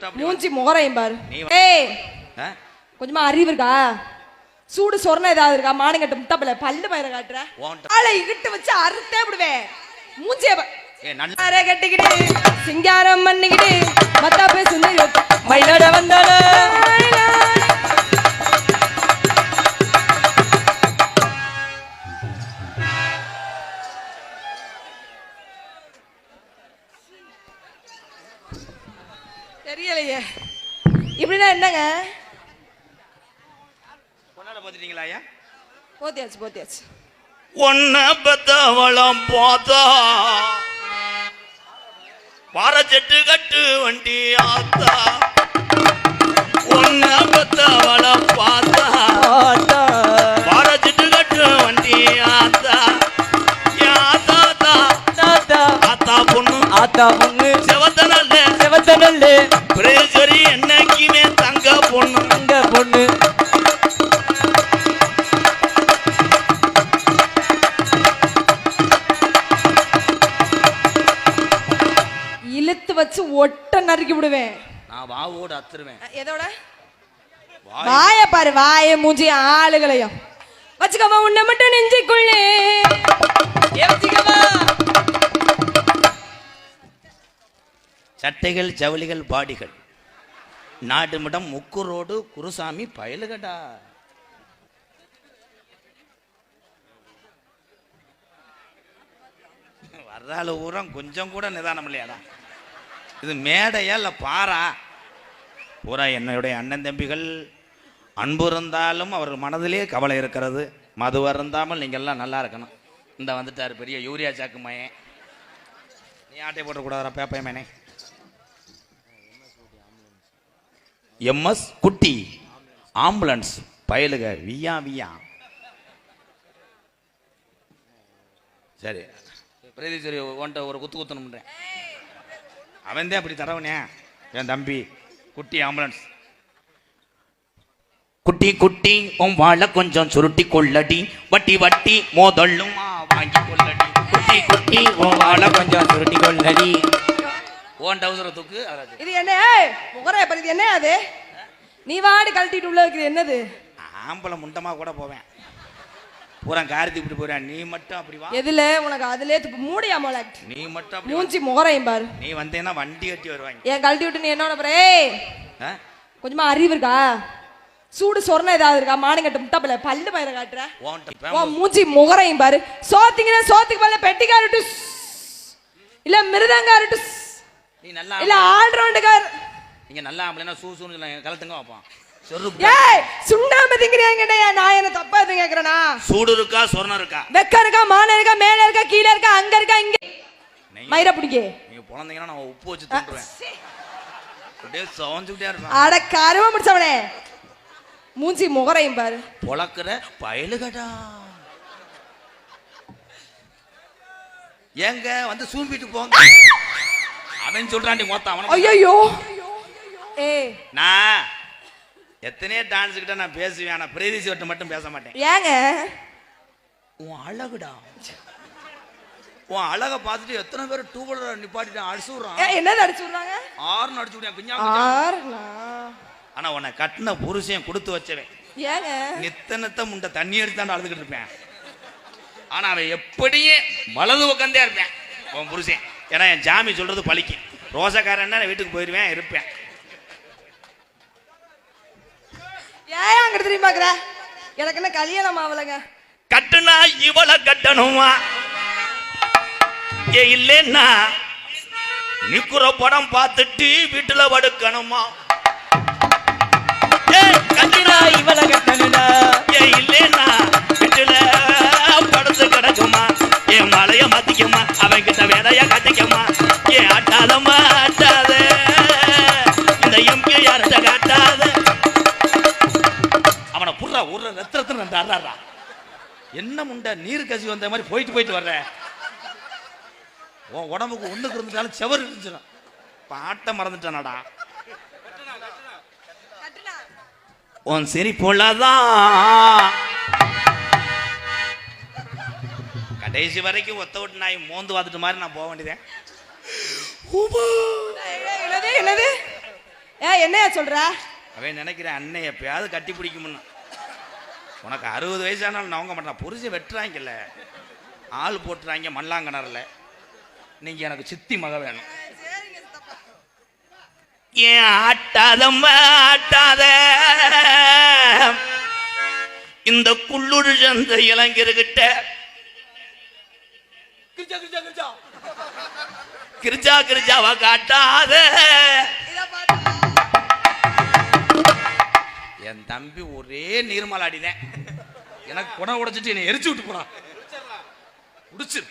மூஞ்சி முகரையும் பாரு. ஏய் கொஞ்சமா அறிவு இருக்கா? சூடு சொரணை ஏதாவது இருக்கா? மானங்கட்ட முட்டப்பல பல்லு பயிர காட்டுற ஆளை இகிட்டு வச்சு அறுத்தே விடுவேன். மூஞ்சிய கட்டிக்கிட்டு சிங்காரம் பண்ணிக்கிட்டு மத்தா பேசு மயிலோட வந்தால தெரியலையே. இப்படின்னா என்னங்க? போத்தியாச்சு போத்தியாச்சு. ஒன்ன பெத்தவளம் பார்த்தா பார செட்டு கட்டு வண்டி ஆத்தா. ஒன்ன பெத்தவளம் பார்த்தா பார செட்டு கட்டு வண்டி ஆத்தா. ஆத்தா பொண்ணு ஆத்தா பொண்ணு செவத்த நல்ல பிரேசரி என்னைக்குமே தங்க பொண்ணு தங்க பொண்ணு. இழுத்து வச்சு ஒட்ட நறுக்கி விடுவேன். நான் வாவோட அத்துருவேன். எதோட? வாய பாரு, வாய மூஞ்சி ஆளுகளையும் வச்சுக்கவா. உன்னை மட்டும் நெஞ்சுக்குள்ளே சட்டைகள் ஜவுளிகள் பாடிகள் நாடுமிடம் முக்குரோடு குருசாமி பயலுகடா. வர்றால ஊரம் கொஞ்சம் கூட நிதானம் இல்லையாடா. இது மேடையா இல்லை பாரா? பூரா என்னுடைய அண்ணன் தம்பிகள். அன்பு இருந்தாலும் அவர் மனதிலே கவலை இருக்கிறது. மது இருந்தாமல் நீங்கள் எல்லாம் நல்லா இருக்கணும். இந்த வந்துட்டார் பெரிய யூரியா சாக்கு மயன். நீ ஆட்டை போட்டக்கூடாதா பேப்பையமேனே? எம்எஸ் குட்டி ஆம்புலன்ஸ் பயலுக வியா வியா. சரி பிரதி சரி உன்ட்ட ஒரு குத்து குத்தணும்ன்றேன். அவன் தான் அப்படி தரவனே என் தம்பி. குட்டி ஆம்புலன்ஸ். குட்டி குட்டி உன் வாழ கொஞ்சம் சுருட்டி கொள்ளடி, வட்டி வட்டி மோதல்லும் வாங்கி கொள்ளடி. குட்டி குட்டி உன் வாழ கொஞ்சம் சுருட்டி கொள்ளடி. ஓன் டவுசரத்துக்கு இது என்ன முகரைய பத்தி என்ன? அது நீ வாடி கழட்டிட்டு உள்ள இருக்குது என்னது? ஆம்பளை முண்டமா கூட போவேன். பூரா கார்த்தி இப்படி போறேன். நீ மட்டும் அப்படி வா. எதுல உனக்கு? அதுல மூடியா மோல. நீ மட்டும் மூஞ்சி முகரையும் பாரு. நீ வந்தேன்னா வண்டி கட்டி வருவாங்க. ஏன் கழட்டி விட்டு நீ என்ன பண்ண? கொஞ்சமா அறிவு இருக்கா? சூடு சொரணை ஏதாவது இருக்கா? மானங்கட்ட முட்டப்பல பல்லு பயிர காட்டுற மூஞ்சி முகரையும் பாரு. சோத்திங்கன்னா சோத்துக்கு மேல பெட்டிக்காரட்டு இல்ல மிருதங்காரட்டு நீ நல்லா இல்ல ஆல்ரவுண்டுக்கார். நீங்க நல்லா ஆம்பளைனா சூசூன்னு கலத்துங்க வைப்பான். ஏய் சுண்ணாம்பு திங்கறியாங்கடா. நான் என்ன தப்பா கேக்குறேனா? சூடு இருக்கா சொரணை இருக்கா? வெக்க இருக்கா மான இருக்கா மேல இருக்கா கீழ இருக்கா அங்க இருக்கா இங்க? மயிர பிடிக்கே. நீங்க பொளந்தீங்கன்னா நான் உப்பு வச்சு தூண்டுறேன். அப்படியே சவஞ்சுக்கிட்டே இருப்பேன். அட கருவ முடிச்சவனே. மூஞ்சி முகரையும் பாரு. பொளக்குற பயலுகடா. ஏங்க வந்து சூம்பிட்டு போங்க. அவன் சொல்றான் மொத்தம் அவன. ஐயோ ஏய் நான் எத்தனையோ டான்ஸ் கிட்ட நான் பேசுவேன். ஆனா பிரீதி சிவட்ட மட்டும் பேச மாட்டேன். ஏங்க? உன் அழகுடா. உன் அழகை பார்த்துட்டு எத்தனை பேர் டூ வீலர் நிப்பாட்டிட்டு அடிச்சுடுறான். என்னது அடிச்சுடுறாங்க? ஆறுன்னு அடிச்சு விடுறான் குஞ்சா. ஆனா உன்னை கட்டின புருஷன் கொடுத்து வச்சவன். ஏங்க? நித்தனத்தை முண்டை தண்ணி எடுத்தாண்டு அழுதுகிட்டு இருப்பேன். ஆனா அவன் எப்படியே வலது உட்காந்தே இருப்பேன் உன் புருஷன். ஏன்னா என் ஜாமி சொல்றது பழிக்கு. ரோசக்காரன்னா வீட்டுக்கு போயிருவேன் இருப்பேன். ஏன் அங்க திரும்பி பாக்குற? எனக்கு என்ன கல்யாணம் ஆவலங்க. கட்டுனா இவளை கட்டணுமா? ஏ இல்லைன்னா நிக்குற படம் பார்த்துட்டு வீட்டுல படுக்கணுமா? கட்டுனா இவளை கட்டணுடா. ஏ இல்லைன்னா வீட்டுல படுத்து கிடக்குமா? என் மலைய மாத்திக்குமா? அவன் கிட்ட வேலைய கட்டிக்குமா? ஏன் ஆட்டாதம்மா ஆட்டாத இந்த எம்கே யார்கிட்ட காட்டாத. அவனை புடுறா உருற ரத்தத்துல நண்டாடுறா. என்ன முண்டை நீர் கசி வந்த மாதிரி போயிட்டு போயிட்டு வர்ற. உன் உடம்புக்கு ஒண்ணுக்கு இருந்துட்டாலும் செவர் இருந்துச்சிடும். பாட்ட மறந்துட்டானடா. உன் சரி போலாதான் கடைசி வரைக்கும் ஒத்த விட்டு நாய் மோந்து பார்த்துட்டு மாதிரி நான் போக வேண்டியதேன். என்னது என்னது என்னையா சொல்ற? அவன் நினைக்கிறேன் அன்னைய எப்பயாவது கட்டி பிடிக்கும்னு. உனக்கு 60 வயசானாலும் நவங்க மாட்டான். புரிஞ்சு வெட்டுறாங்கல்ல, ஆள் போட்டுறாங்க மல்லாங்கணர்ல. நீங்க எனக்கு சித்தி மக வேணும். ஏன் ஆட்டாதம்மா ஆட்டாத, இந்த குள்ளுடு சந்த இளைஞர்கிட்ட கிரிஜா கிரிஜாவா காட்டாத. என் தம்பி ஒரே நீர்மலாடிதான் எனக்கு குடம் உடைச்சிட்டு என்னை எரிச்சு விட்டு போறான். முடிச்சிரு.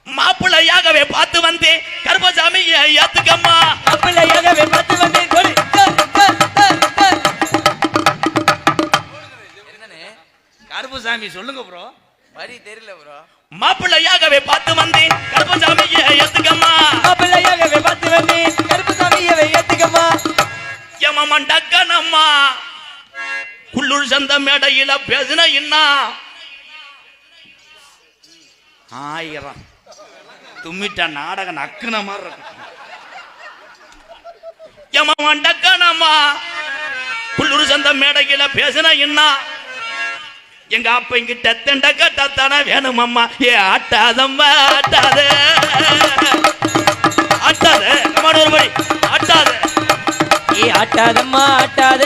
மாப்பிள்ளையாகவே பார்த்து வந்தேன் கருப்பசாமி ஏத்துக்கம்மா. மாப்பிள்ளையாகவே பார்த்து வந்தேன். கருப்பசாமி சொல்லுங்க ப்ரோ. வரி தெரியல ப்ரோ. மாப்பிள்ளையாகவே பார்த்து வந்தேன் கருப்பசாமி ஏத்துக்கம்மா. மாப்பிள்ளையாகவே பார்த்து வந்தேன் கருப்பசாமி ஏத்துக்கம்மா. யமமண்டக்கனம்மா குள்ளுள் சந்த மேடையில பேசின இன்னா 1000 தும்மிட்ட நாடகம் நக்குன மாதிரி இருக்கும். யமமண்டக்கனம்மா குள்ளுள் சந்த மேடையில பேசின இன்னா எங்க அப்ப இங்கிட்ட தெண்ட கட்டத்தான வேணுமம்மா. ஏ ஆட்டாதம்மா ஆட்டாத ஆட்டாத கமானூர்படி ஆட்டாத. ஏ ஆட்டாதம்மா ஆட்டாத.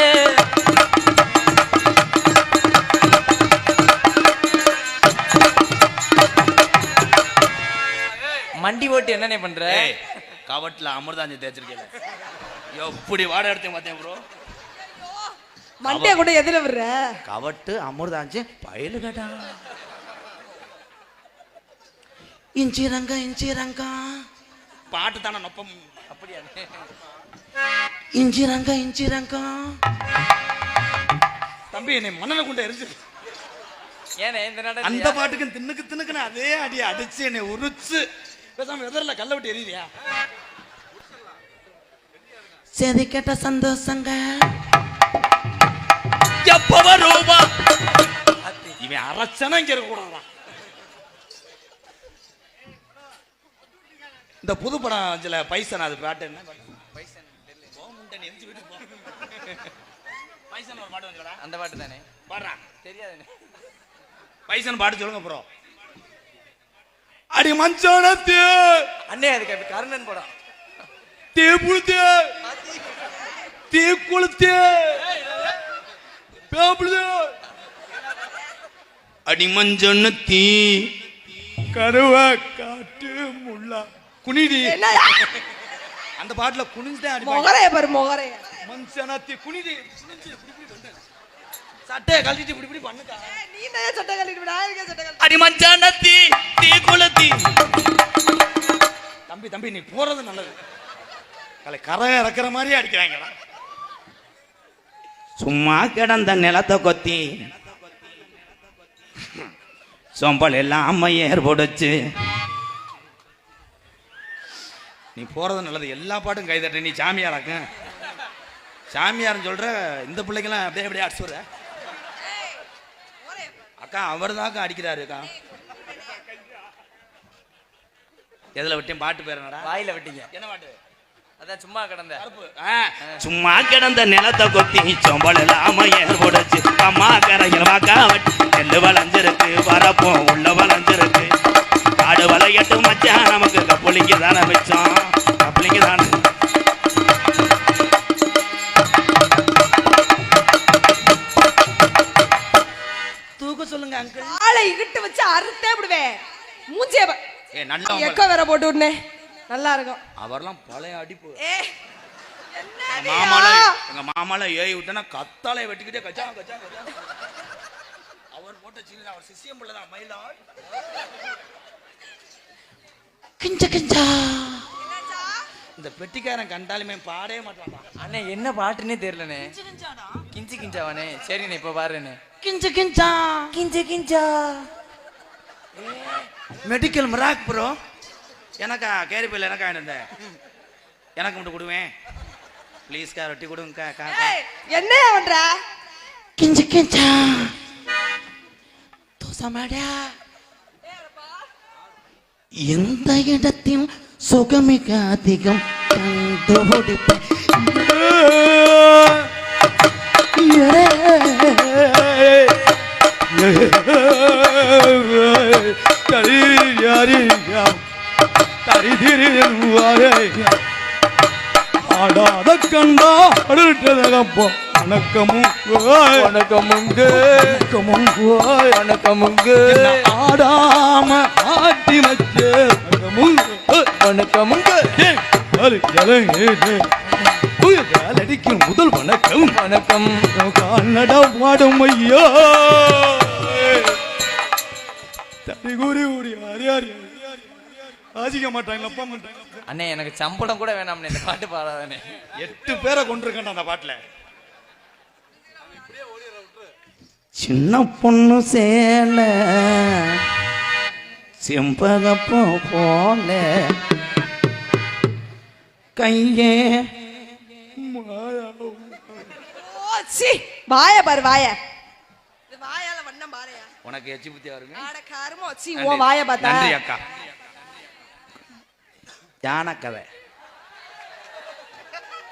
மண்டி ஓட்டு என்னனே பண்ற? கவட்ல அமிர்தாஞ்சி தேய்ச்சிருக்கேன். எப்படி வாடகை எடுத்தேன் பார்த்தேன் ப்ரோ. மண்டைய கூட எதுல விடுற? கவட்டு அமிர்தாஞ்சி பயிலு கேட்டா. இஞ்சிரங்க இஞ்சிரங்க பாட்டு தானே நொப்பம். அப்படியா? இஞ்சிரங்க இஞ்சிரங்க தம்பி என்னை மணல கொண்டு எரிஞ்சு. ஏனே இந்த நாடகம் அந்த பாட்டுக்கு தின்னுக்கு தின்னுக்குன்னு அதே அடி அடிச்சு என்னை உரிச்சு பேசாம எதிரில கல்ல விட்டு எரியுறியா? சரி கேட்ட சந்தோஷங்க எப்ப வருவா. இவன் அரச்சனா இங்க இருக்க கூடாதா? இந்த புது படம் பைசன் அது பாட்டு என்ன பைசன் ஒரு பாட்டு வந்துடா. அந்த பாட்டு தானே பாடுறா. தெரியாதுண்ணே. பைசன் பாட்டு சொல்லுங்க ப்ரோ. அடி மஞ்சானத்தே அண்ணே அதுக்கு கருணன் படம். தீ புளுத்தே தீ குளுத்தே பேபுளே அடி மஞ்சனத்தி கருவ காட்டு முள்ளா குனிடி. அந்த பாட்டுல குனிஞ்சுதான் அடி மொகரைய பாரு மொகரைய. மஞ்சனத்தி குனிடி சட்டையை கழட்டிட்டு இப்படி இப்படி பண்ணுக்கா. நீ என்ன சட்டை கழட்டிட்டு நான் இருக்க சட்டை கழட்டி. அடி மஞ்சானத்தி தீ குளத்தி. தம்பி தம்பி நீ போறது நல்லது. கரை இறக்குற மாதிரியே அடிக்கிறாங்கடா. சும்மா கிடந்த நிலத்தை கொத்தி சொம்பல் எல்லாம் அம்மையேர் போடுச்சு. நீ போறது நல்லது. எல்லா பாட்டும் கைதட்ட. நீ சாமியாராக்க சாமியார்னு சொல்ற. இந்த பிள்ளைங்கெல்லாம் அப்படியே அப்படியே அடிச்சுடுற. அக்கா அவர் தாக்கா அடிக்கிறாருக்கா. எதுல விட்டேன் பாட்டு பேர் என்னடா? வாயில விட்டீங்க. என்ன பாட்டு? அதான் சும்மா கிடந்த சும்மா கிடந்த நிலத்தை கொத்தி சொம்பல் இல்லாம ஏர் போடுச்சு. அம்மா கரையில் வாக்கா வட்டி நெல்லு வளைஞ்சிருக்கு வரப்போ உள்ள வளைஞ்சிருக்கு. காடு வளையட்டு மச்சான் நமக்கு கப்புளிக்கு தானே மிச்சம். கப்புளிக்கு தானே தூக்க சொல்லுங்க அங்கிள். ஆளை இகிட்டு வச்சு அறுத்தே விடுவேன். மூஞ்சிய நல்லா எக்க வேற போட்டு விடுனே. நல்லா இருக்கும். அவர்லாம் பழைய அடிப்பு. மாமால எங்க மாமால ஏறி விட்டனா கத்தாலை வெட்டிக்கிட்டே கச்சா கச்சா கச்சா. அவர் போட்ட சீனில அவர் சிசியம் பிள்ளைதான் மயிலா. கிஞ்ச கிஞ்சா. இந்த பெட்டிக்காரன் கண்டாலுமே பாடவே மாட்டான்டா. அண்ணே என்ன பாட்டுன்னே தெரியலனே. கிஞ்சி கிஞ்சாவானே. சரிண்ணே இப்ப பாருண்ணே. கிஞ்ச கிஞ்சா கிஞ்சி கிஞ்சா. Medical மிராக் bro. எனக்கா கேரிப்பையில் எனக்கா இருந்த எனக்கு மட்டும் கொடுவேன் ப்ளீஸ். கா ரொட்டி கொடுங்க. என்ன பண்ற? கிஞ்ச கிஞ்சா தோசமாடா. எந்த இடத்தில் சுகமிக அதிகம் கண்டுபிடிப்பேன். ஆடாத கண்டா அடுத்ததகப்போ வணக்கமும் வணக்கமுங்க வணக்கமுங்க ஆடாம ஆட்டி வச்சே வணக்கமுங்க அடிக்கும் முதல் வணக்கம் வணக்கம் கன்னட பாடும் ஐயா தனி கூறி கூறி ஹரி ஆசிக்க மாட்டாங்க அப்பா மாட்டாங்க. அண்ணே எனக்கு சம்பளம் கூட வேணாம்ண்ணே இந்த பாட்டு பாடாதானே. 8 பேரை கொண்டிருக்கேன் அந்த பாட்டுல. சின்ன பொண்ணு சேல செம்பகப்பூ போல கையே வாய பாரு வாய வாயால வண்ணம் பாறையா உனக்கு எச்சி புத்தி வருங்க. ஆட கருமோ சி ஓ வாய பார்த்தா. நன்றி அக்கா. யானை கதை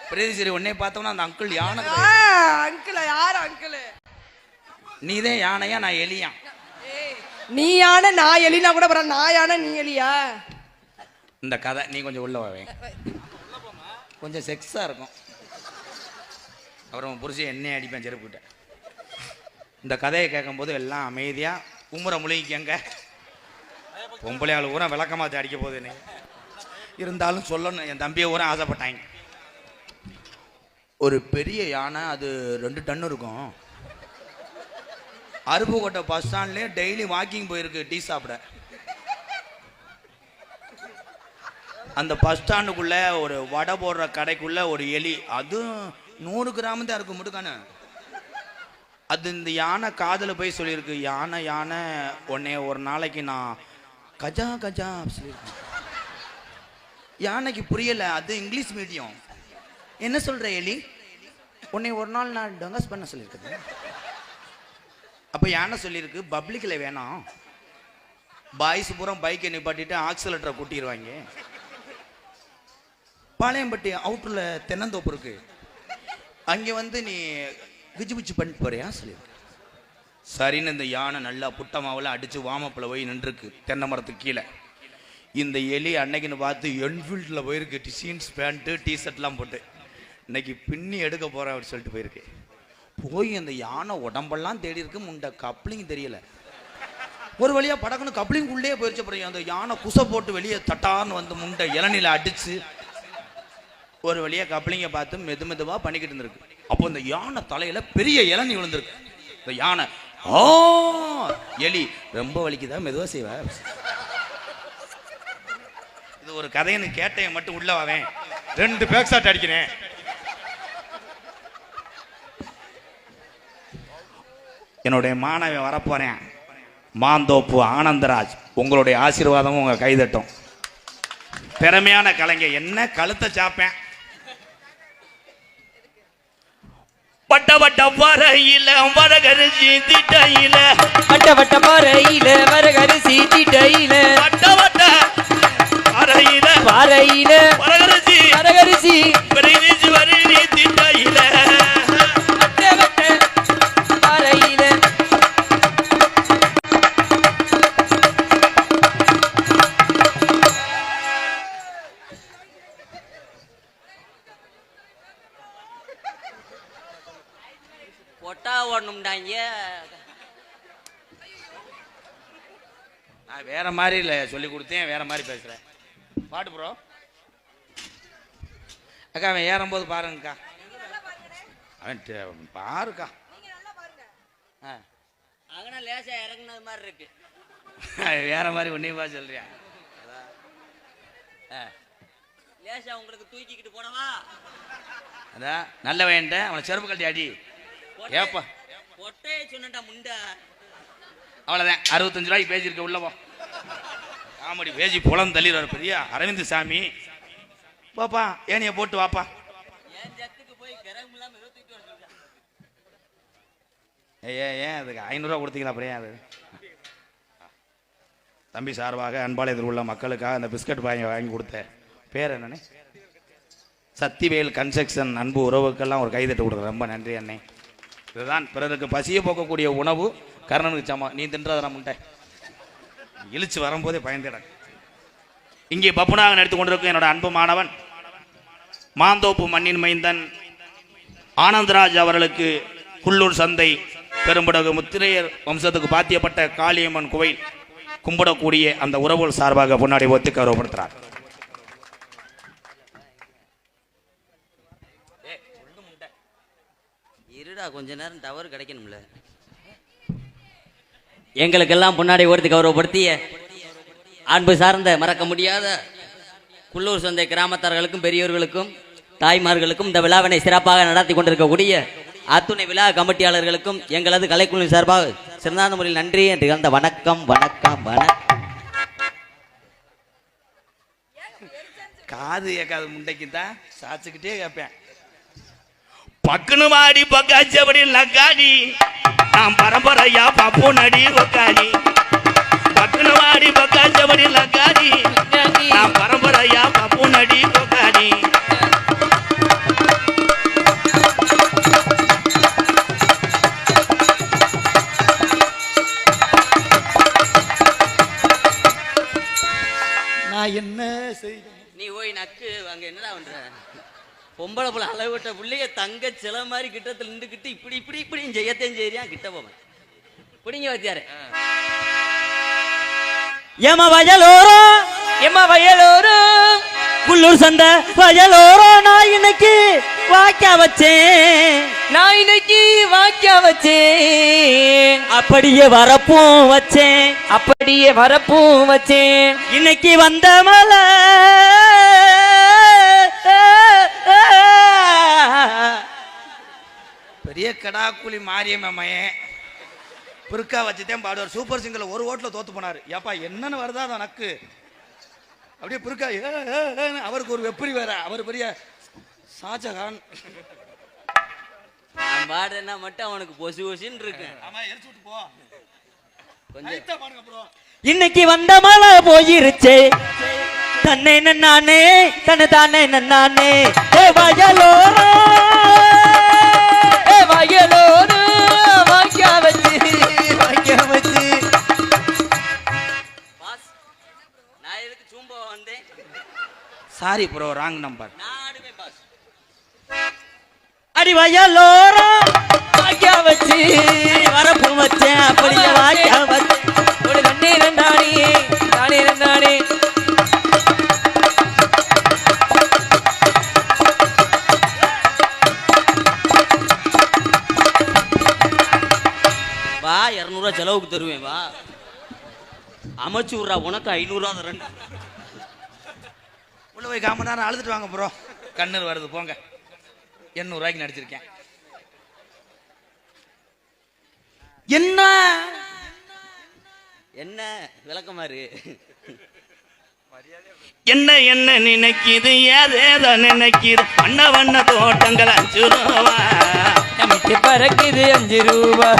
பிரதிசரி உன்னை பார்த்தோம்னா அந்த அங்கிள் யானை அங்கிள் யார் அங்கிள்? நீதான் யானையா நான் எலியா? நீ யானை நான் எலினா கூட பரவாயில்ல, நான் யானை நீ எலியா? இந்த கதை நீ கொஞ்சம் உள்ள வாவே, கொஞ்சம் செக்ஸா இருக்கும். அப்புறம் புருஷன் என்னைய அடிப்பேன் செருப்புக்கிட்ட. இந்த கதையை கேட்கும்போது எல்லாம் அமைதியா கும்புற முழுகிக்கங்க. பொம்பளை ஆள் ஊரம் விளக்கமாத்தி அடிக்க போகுது நீ இருந்தாலும் சொல்லணும். என் தம்பியை ஊரம் ஆசைப்பட்டாங்க. ஒரு பெரிய யானை, அது 2 டன் இருக்கும். அருப்புக்கோட்டை பஸ் ஸ்டாண்ட்லேயே டெய்லி வாக்கிங் போயிருக்கு டீ சாப்பிட. அந்த பஸ் ஸ்டாண்டுக்குள்ள ஒரு வடை போடுற கடைக்குள்ள ஒரு எலி, அதுவும் 100 கிராம் தான் இருக்கும் முடுக்கான. அது இந்த யானை காதில் போய் சொல்லியிருக்கு, யானை யானை உன்னை ஒரு நாளைக்கு நான் கஜா கஜா சொல்லியிருக்கேன். யானைக்கு புரியலை, அது இங்கிலீஷ் மீடியம். என்ன சொல்ற எலி? உன்னை ஒரு நாள் நான் டொங்கஸ் பண்ண சொல்லியிருக்குது. அப்போ யானை சொல்லியிருக்கு, பப்ளிக்கில் வேணாம், பாய்ஸ் பூரா பைக்கை நிப்பாட்டிட்டு ஆக்சிலேட்டரை கூட்டிடுவாங்க. பாளையம்பட்டி அவுட்டரில் தென்னந்தோப்பு இருக்கு, அங்கே வந்து நீ கிஜி பிச்சு பண்ணிட்டு போறியா சொல்லியிருக்கு. சரின்னு இந்த யானை நல்லா புட்ட மாவில் அடித்து வாமப்பில் போய் நின்றுருக்கு தென்னை மரத்துக்கு கீழே. இந்த எலி அன்னைக்குன்னு பார்த்து என்ஃபீல்டில் போயிருக்கு, ஜீன்ஸ் பேண்ட்டு டிஷர்ட்லாம் போட்டு. இன்னைக்கு பின்னி எடுக்க போகிறேன் அப்படின்னு சொல்லிட்டு போயிருக்கு. போய் அந்த யானை உடம்பெல்லாம் தேடி இருக்கு, முண்டை கப்ளிங் தெரியல. ஒரு வழியாக படக்குன்னு கப்ளிங் உள்ளே போயிடுச்சு. அப்புறம் அந்த யானை குசை போட்டு வெளியே தட்டான்னு வந்து முண்டை இளநில அடிச்சு ஒரு வழியாக கப்ளிங்கை பார்த்து மெது மெதுவாக பண்ணிக்கிட்டு இருந்திருக்கு. அப்போ இந்த யானை தலையில பெரிய இளநி விழுந்திருக்கு. இந்த யானை ஓ எலி ரொம்ப வலிக்குதா, மெதுவாக செய்வ. இது ஒரு கதைன்னு கேட்டையை மட்டும் உள்ள வாவேன், 2 பேக் ஷாட் அடிக்கிறேன். என்னுடைய மாணவன் வரப்போறேன், மாந்தோப்பு ஆனந்தராஜ். உங்களுடைய ஆசீர்வாதமும் உங்க கைதட்டும். திறமையான கலைஞர். என்ன கழுத்தை சாப்பேன். வட்ட வட்ட வரையில வரகரிசி திட்டையில, வட்ட வட்ட பாறையில வரகரிசி திட்டையில, வட்ட வட்ட வரையில பாறையில வரகரிசி வரகரிசி பிரதிசி வரையில திட்டையில, வட்ட வட்ட பாறையில. பொட்டா ஓடணும்டாங்க. நான் வேற மாதிரி இல்லை சொல்லி கொடுத்தேன், வேற மாதிரி பேசுறேன். பாட்டு ப்ரோ. அக்கா அவன் ஏறும்போது பாருங்கக்கா, அவன் பாருக்கா. அங்கனா லேசா இறங்குனது மாதிரி இருக்கு. வேற மாதிரி ஒன்னையுமா சொல்றியா? லேசா உங்களுக்கு தூக்கிக்கிட்டு போனவா அதான் நல்ல வேண்ட அவனை செருப்பு கட்டி அடி. ஏப்பா பொட்டையை சொன்னடா முண்டா. அவ்வளோதான், 65 ரூபாய்க்கு பேசியிருக்க உள்ளவோ. காமெடி பேசி புலம் தள்ளிடுவார் பெரிய அரவிந்த் சாமி. பாப்பா ஏனிய போட்டு வாப்பா. என் ஜத்துக்கு போய் கிரகம் இல்லாம ஏதோ தூக்கிட்டு வர சொல்றேன். ஏன் அதுக்கு 500 ரூபா கொடுத்தீங்களா? அப்புறம் அது தம்பி சார்பாக அன்பாளையத்தில் உள்ள மக்களுக்காக அந்த பிஸ்கட் வாங்கி கொடுத்தேன். பேர் என்னண்ணே? சத்திவேல் கன்ஸ்ட்ரக்ஷன். அன்பு உறவுக்கெல்லாம் ஒரு கைதட்டு கொடுக்குறேன், ரொம்ப நன்றி அண்ணே. இதுதான் பிறருக்கு பசியை போக்கக்கூடிய உணவு. கர்ணனுக்கு சமம். நீ தின்றதை நான் முட்டை இழிச்சு வரும்போதே பயந்துட. இங்கே பப்புனாக நடித்துக் கொண்டிருக்கும் என்னோட அன்பு மாணவன் மாந்தோப்பு மண்ணின் மைந்தன் ஆனந்தராஜ் அவர்களுக்கு குள்ளூர் சந்தை பெரும்படகு முத்திரையர் வம்சத்துக்கு பாத்தியப்பட்ட காளியம்மன் கோவில் கும்பிடக்கூடிய அந்த உறவுகள் சார்பாக முன்னாடி ஒத்து கௌரவப்படுத்துறார். இருடா கொஞ்ச நேரம் டவர் கிடைக்கணும்ல. எங்களுக்கெல்லாம் முன்னாடி ஒருத்தி கௌரவப்படுத்திய அன்பு சார்ந்த மறக்க முடியாத குள்ளூர் சந்தை கிராமத்தார்களுக்கும் பெரியோர்களுக்கும் தாய்மார்களுக்கும் இந்த விழாவினை சிறப்பாக நடத்தி கொண்டிருக்கக்கூடிய அத்துணை விழா கமிட்டியாளர்களுக்கும் எங்களது கலைக்குழு சார்பாக சிறந்த முறையில் நன்றி என்று அந்த வணக்கம் வணக்கம் வணக்கம். காது ஏக்காது முண்டைக்கு தான் சாச்சுக்கிட்டே கேட்பேன். பக்குனு மாடி பக்காச்சபடி லக்காடி நாம் பரம்பரையா பப்பு நடி ஒக்காடி. பக்குனு மாடி பக்காச்சபடி லக்காடி நாம் பரம்பரையா பப்பு நடி ஒக்காடி. நான் என்ன செய்ய நீ போய் நக்கு அங்க என்னடா பண்ற? பொம்பளை புள்ள அளவு விட்ட பிள்ளைய தங்க சில மாதிரி கிட்டத்தில் நின்றுக்கிட்டு இப்படி இப்படி இப்படி செய்யத்தையும் செய்யறியா கிட்ட போவன் பிடிங்க வத்தியாரு. எம்ம வயலோரம் குள்ளூர் சந்தை வயலோரம் நான் இன்னைக்கு வாக்கியா வச்சேன் அப்படியே வரப்பும் வச்சேன் இன்னைக்கு வந்த மலை பெரிய கடாக்குழி மாரியம்மையன் பிற்கா வச்சுதான் பாடுவார். சூப்பர் சிங்கர்ல ஒரு ஓட்டுல தோத்து போனாரு. ஏப்பா என்னன்னு வருதா அது எனக்கு அப்படியே பிற்கா அவருக்கு ஒரு வெப்பரி வேற. அவர் பெரிய ஷாஜகான். நான் பாடுறேன்னா மட்டும் அவனுக்கு பொசு பொசுன்னு இருக்கு. ஆமா எரிச்சு விட்டு போ கொஞ்சம் பாருங்க ப்ரோ. இன்னைக்கு வந்த மலை போயிருச்சே தன்னை நானே தன்னை தானே நானே வயலோரம் வாக்கியா வச்சு பாஸ் நான் எதுக்கு சூம்பா வந்தேன்? Sorry bro wrong number. நான் ஆடுவேன் பாஸ். அடி வயலோரம் வாக்கியா வச்சு வரப்பு வச்சேன் அப்படியே வாக்கியா வச்சேன் ஒரு கண்ணீர் தானே வா 200 செலவுக்கு தருவேன் வா. அமைச்சு விட்றா உனக்கு 500 தரேன். உள்ள போய் காம நேரம் அழுதுட்டு வாங்க ப்ரோ. கண்ணீர் வருது போங்க. 800 ரூபாய்க்கு நடிச்சிருக்கேன். என்ன விளக்கமாறு என்ன என்ன நினைக்குது ஏதேதோ நினைக்குது வண்ண வண்ண தோட்டங்கள் 5 ரூபா நமக்கு பறக்குது 5 ரூபா.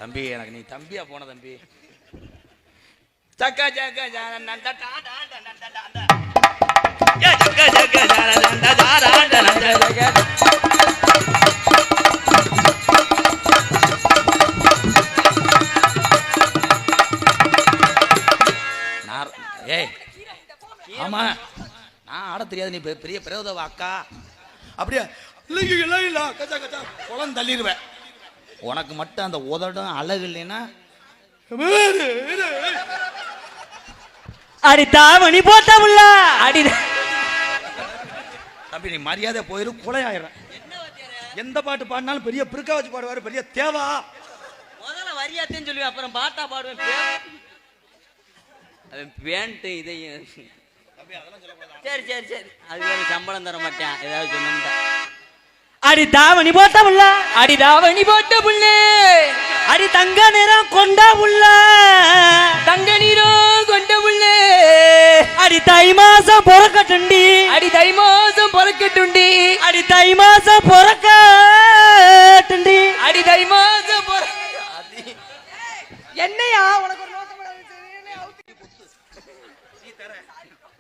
தம்பி எனக்கு நீ தம்பியா போன தம்பி. சக்கா சக்கா ஏய் ஆமா நான் ஆட தெரியாது. நீ பெரிய பிரயோதவ அக்கா அப்படியே இல்ல கச்சா கச்சா குளம் தள்ளிடுவேன். உனக்கு மட்டும் அந்த உதடும் அழகு இல்லைன்னா அடி தாவணி போட்டமுல்ல அடி தம்பி நீ மரியாதை போயிரு கொலையாயிரம். எந்த பாட்டு பாடினாலும் பெரிய பிற்கா வச்சு பாடுவாரு. பெரிய தேவா முதல்ல வரியாத்தேன்னு சொல்லுவேன் அப்புறம் பாட்டா பாடுவேன். பேண்ட் இதையும் சரி சரி சரி அதுக்கு சம்பளம் தர மாட்டேன் ஏதாவது சொன்னா. அடி தாவணி போட்ட புள்ள அடி தங்க நிறம் கொண்ட புள்ள அடி தை மாசம் பொறக்கட்டுண்டி அடி தை மாசம் பொறக்கட்டுண்டி என்னையா உனக்கு ஒரு நோக்கம்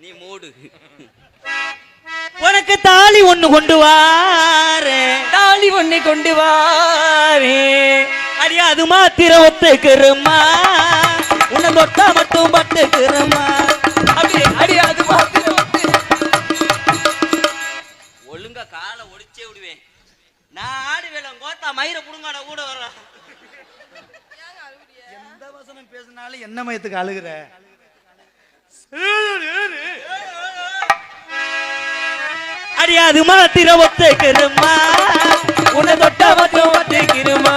நீ மூடு. உனக்கு தாலி ஒண்ணு கொண்டு வாரே அடி அது மாத்திர ஒத்துக்கிறமா உன்னை தொட்டா மட்டும் பட்டுக்கிறமா அடியாது ஒழுங்கா காலை ஒடிச்சே விடுவேன். நான் ஆடு வேலம் கோத்தா மயிரை புடுங்கான கூட வர்றேன். எந்த வசனம் பேசினாலும் என்ன மயத்துக்கு அழுகுற? அடியாது மாத்திர ஒத்துக்கிறமா உன்னை தொட்ட மட்டும் ஒத்துக்கிறமா.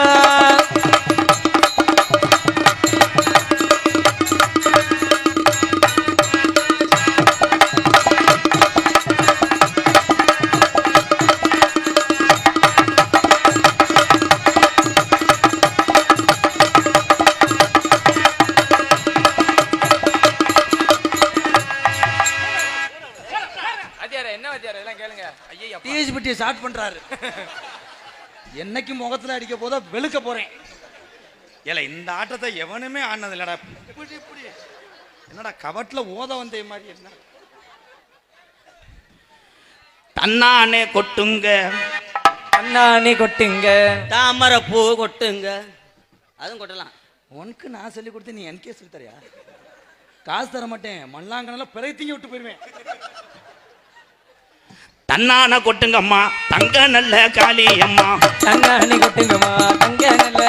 டிஎஸ்பிடி ஸ்டார்ட் பண்றாரு. என்னைக்கு முகத்துல அடிக்க போதோ வெளுக்க போறேன். ஏல இந்த ஆட்டத்தை எவனுமே ஆனது இல்லடா. இப்படி இப்படி என்னடா கவட்ல ஓத வந்தே மாதிரி என்ன? தன்னானே கொட்டுங்க அண்ணானே கொட்டுங்க, தாமரை பூ கொட்டுங்க. அதுவும் கொட்டலாம். உனக்கு நான் சொல்லி கொடுத்து நீ எனக்கே சொல்லி தரியா? காசு தர மாட்டேன். மண்ணாங்கனால பிறகு விட்டு போயிருவேன். தன்னான கொட்டுங்கம்மா தங்க நல்ல காளி அம்மா. தங்கானே கொட்டுங்கம்மா தங்க நல்ல.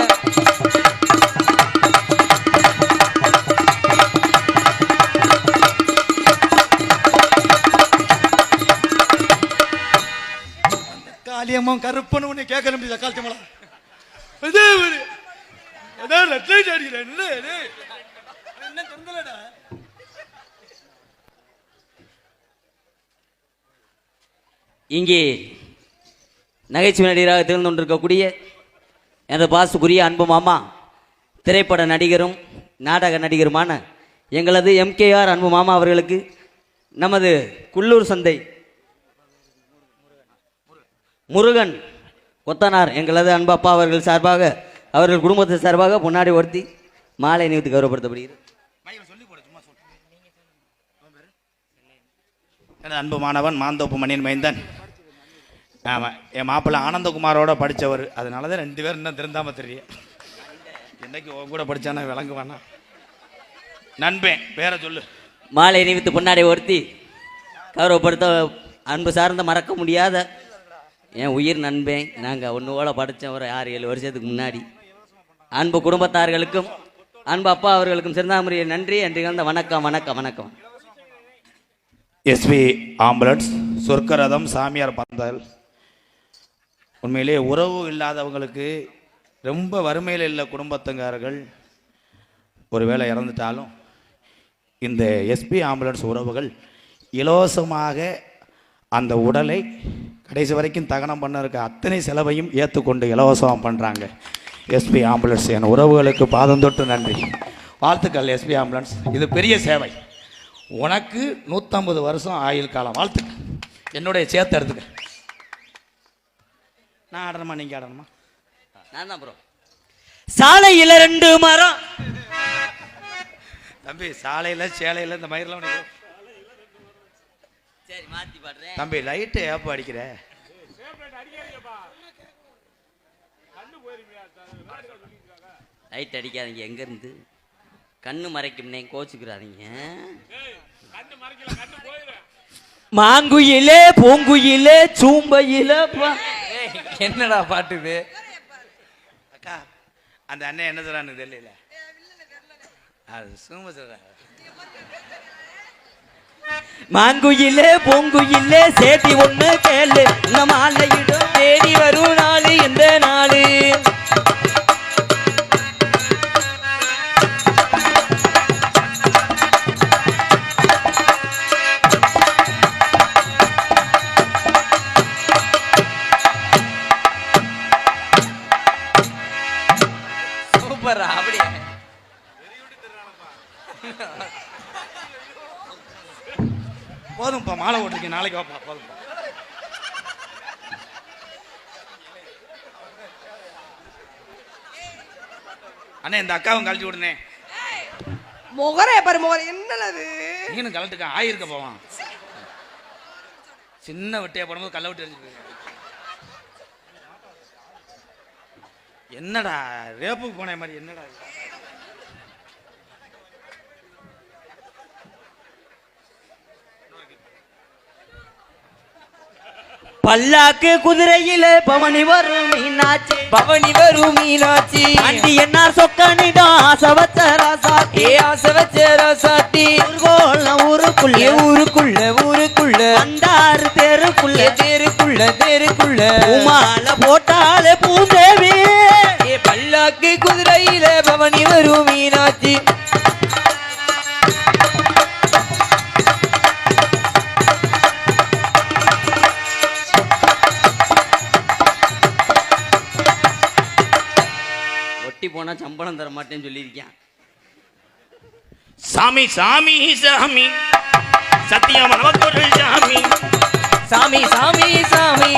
காளியம்மா கருப்பன்னு உன்னை கேட்க முடியல. காலத்தமலா என்ன தெரிஞ்சலடா. இங்கே நகைச்சுவை நடிகராக திகழ்ந்து கொண்டிருக்கக்கூடிய எனது பாசுக்குரிய அன்பு மாமா, திரைப்பட நடிகரும் நாடக நடிகருமான எங்களது எம்கேஆர் அன்பு மாமா அவர்களுக்கு நமது குள்ளூர் சந்தை முருகன் கொத்தனார் எங்களது அன்பு அப்பா அவர்கள் சார்பாக, அவர்கள் குடும்பத்தை சார்பாக முன்னாடி ஒருத்தி மாலை அணிவித்து கௌரவப்படுத்தப்படுகிறது. எனது அன்பு மாணவன் மாந்தோப்பு மணியன் மைந்தன். ஆமாம், என் மாப்பிள்ளை ஆனந்தகுமாரோட படித்தவர். அதனால தான் 2 பேரும் இன்னும் திருந்தாமல் தெரியும். என்னைக்கு கூட படித்தானா விளங்கு வேணா. நண்பேன் பேரை சொல்லு. மாலை அணிவித்து பொன்னாடை ஒருத்தி கௌரவப்படுத்த அன்பு சார்ந்த மறக்க முடியாத என் உயிர் நண்பேன். நாங்கள் ஒன்று போல படித்தோம் ஒரு 6-7 வருஷத்துக்கு முன்னாடி. அன்பு குடும்பத்தார்களுக்கும் அன்பு அப்பா அவர்களுக்கும் சிறந்தாமுறைய நன்றி. அன்று கலந்த வணக்கம் வணக்கம் வணக்கம். எஸ்பி ஆம்புலன்ஸ் சொர்க்கரதம் சாமியார் பந்தல். உண்மையிலே உறவு இல்லாதவங்களுக்கு, ரொம்ப வறுமையில் உள்ள குடும்பத்துக்காரர்கள் ஒருவேளை இறந்துட்டாலும் இந்த எஸ்பி ஆம்புலன்ஸ் உறவுகள் இலவசமாக அந்த உடலை கடைசி வரைக்கும் தகனம் பண்ண இருக்க அத்தனை செலவையும் ஏற்றுக்கொண்டு இலவசமாக பண்ணுறாங்க எஸ்பி ஆம்புலன்ஸ். என் உறவுகளுக்கு பாதம் தொட்டு நன்றி, வாழ்த்துக்கள் எஸ்பி ஆம்புலன்ஸ். இது பெரிய சேவை. உனக்கு 150 வருஷம் ஆயுள் காலம். வாழ்த்துக்கள். என்னுடைய சேர்த்து எடுத்துக்க. நான் ஆடணுமா நீங்கள் ஆடணுமா? நான் தான் ப்ரோ. சாலையில் 2 மரம். தம்பி சாலையில் சேலையில் இந்த மயிரெலாம் சரி மாற்றி பாடுறேன். தம்பி லைட்டு ஏப்ப அடிக்கிற? லைட் அடிக்காதீங்க. எங்கேருந்து கண்ணு மறைக்கும்னே கோச்சுக்கிறாதீங்க. மாங்குயிலே பூங்குயிலே சூம்பையிலே. என்னடா பாட்டு இது? அக்கா அந்த அண்ணன் என்ன சொல்றான்னு தெரியல. அது சும்மா சொல்ற. மாங்குயிலே பூங்குயிலே சேதி ஒண்ணு கேளு, இந்த மாலையிடும் தேடி வரும் நாளு எந்த நாளு. சூப்பரா அப்படியே போதும்ப்பா, மாலை ஓட்டிருக்கேன், நாளைக்கு வாப்பா. போதும்ப்பா. அண்ணே இந்த அக்காவும் கழட்டி விடுனே. முகரே பாரு முகரே. என்னது நீனும் கழட்டுக்க ஆயிருக்க போவான். சின்ன வெட்டையா போடும்போது கள்ள விட்டு எரிஞ்சு. என்னடா ரேப்புக்கு போன மாதிரி என்னடா? பல்லாக்கு குதிரையில பவனி வரும் மீனாட்சி பவனி வரும் மீனாட்சி ஆண்டி என்ன சொக்கனிடம் ஆசை வச்ச ராசாத்தி ஆசை வச்ச ராசாத்தி ஊருக்குள்ள ஊருக்குள்ள வந்தாரு தெருக்குள்ள தெருக்குள்ள உமால போட்டாலே பூந்தேவி பல்லாக்கு குதிரையில பவனி வரும் மீனாட்சி ஒட்டி போனா சம்பளம் தர மாட்டேன்னு சொல்லியிருக்கேன். சாமி சாமி சாமி சத்தியம் நமக்கொரு சாமி சாமி சாமி சாமி